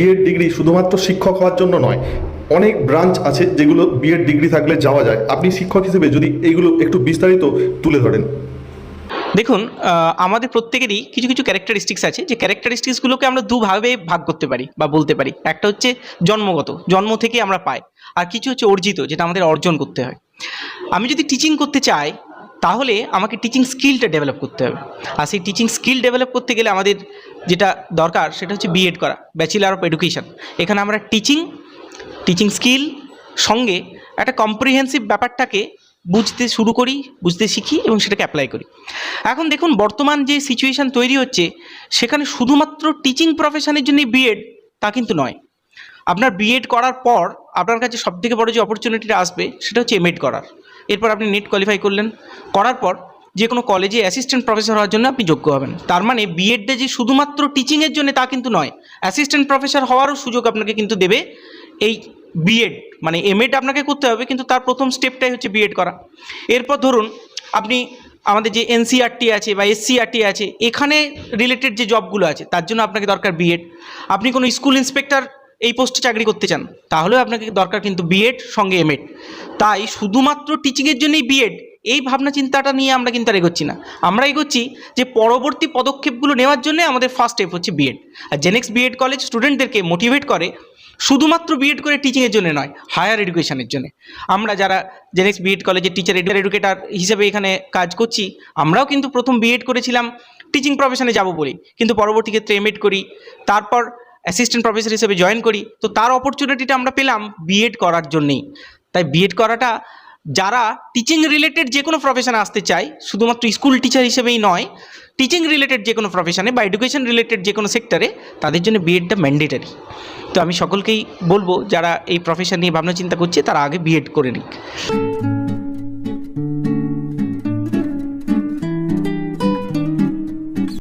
B Ed degree শুধুমাত্র শিক্ষক হওয়ার জন্য নয়, অনেক ব্রাঞ্চ আছে যেগুলো বিএড ডিগ্রি থাকলে যাওয়া যায়। আপনি শিক্ষক হিসেবে যদি এইগুলো একটু বিস্তারিত তুলে ধরেন। দেখুন, আমাদের প্রত্যেকেরই কিছু কিছু ক্যারেক্টারিস্টিক্স আছে, যে ক্যারেক্টারিস্টিক্সগুলোকে আমরা দুভাবে ভাগ করতে পারি বা বলতে পারি। একটা হচ্ছে জন্মগত, জন্ম থেকে আমরা পাই, আর কিছু হচ্ছে অর্জিত, যেটা আমাদের অর্জন করতে হয়। আমি যদি টিচিং করতে চাই, তাহলে আমাকে টিচিং স্কিলটা ডেভেলপ করতে হবে। আর সেই টিচিং স্কিল ডেভেলপ করতে গেলে আমাদের যেটা দরকার সেটা হচ্ছে বিএড করা, ব্যাচেলার অফ এডুকেশন। এখানে আমরা টিচিং স্কিল সঙ্গে একটা কম্প্রিহেন্সিভ ব্যাপারটাকে বুঝতে শুরু করি, বুঝতে শিখি এবং সেটাকে অ্যাপ্লাই করি। এখন দেখুন, বর্তমান যে সিচুয়েশান তৈরি হচ্ছে, সেখানে শুধুমাত্র টিচিং প্রফেশনের জন্যই বিএড তা কিন্তু নয়। আপনার বিএড করার পর আপনার কাছে সবথেকে বড় যে অপরচুনিটিটা আসবে সেটা হচ্ছে এমএড করার। এরপর আপনি নেট কোয়ালিফাই করলেন, করার পর যে কোনো কলেজে অ্যাসিস্ট্যান্ট প্রফেসর হওয়ার জন্য আপনি যোগ্য হবেন। তার মানে বিএডটা যে শুধুমাত্র টিচিংয়ের জন্য তা কিন্তু নয়, অ্যাসিস্ট্যান্ট প্রফেসর হওয়ারও সুযোগ আপনাকে কিন্তু দেবে এই বিএড। মানে এমএড আপনাকে করতে হবে, কিন্তু তার প্রথম স্টেপটাই হচ্ছে বিএড করা। এরপর ধরুন আপনি আমাদের যে এনসিইআরটি আছে বা এসসিইআরটি আছে, এখানে রিলেটেড যে জবগুলো আছে তার জন্য আপনাকে দরকার বিএড। আপনি কোনো স্কুল ইন্সপেক্টর এই পোস্টে চাকরি করতে চান, তাহলেও আপনাকে দরকার কিন্তু বিএড সঙ্গে এমএড। তাই শুধুমাত্র টিচিংয়ের জন্যই বিএড, এই ভাবনা চিন্তাটা নিয়ে আমরা কিন্তু আর এগোচ্ছি না। আমরা এগোচ্ছি যে পরবর্তী পদক্ষেপগুলো নেওয়ার জন্য আমাদের ফার্স্ট স্টেপ হচ্ছে বিএড। আর জেনেক্স বিএড কলেজ স্টুডেন্টদেরকে মোটিভেট করে শুধুমাত্র বিএড করে টিচিংয়ের জন্য নয়, হায়ার এডুকেশনের জন্য। আমরা যারা জেনেক্স বিএড কলেজের টিচার এডুকেটার হিসেবে এখানে কাজ করছি, আমরাও কিন্তু প্রথম বিএড করেছিলাম টিচিং প্রফেশনে যাব বলেই, কিন্তু পরবর্তী ক্ষেত্রে এমএড করি, তারপর অ্যাসিস্ট্যান্ট প্রফেসর হিসেবে জয়েন করি। তো তার অপরচুনিটিটা আমরা পেলাম বিএড করার জন্যেই। তাই বিএড করাটা যারা টিচিং রিলেটেড যে কোনো প্রফেশনে আসতে চায়, শুধুমাত্র স্কুল টিচার হিসেবেই নয়, টিচিং রিলেটেড যে কোনো প্রফেশনে বা এডুকেশন রিলেটেড যে কোনো সেক্টরে, তাদের জন্য বিএডটা ম্যান্ডেটারি। তো আমি সকলকেই বলবো, যারা এই প্রফেশন নিয়ে ভাবনা চিন্তা করছে তারা আগে বিএড করে নিক।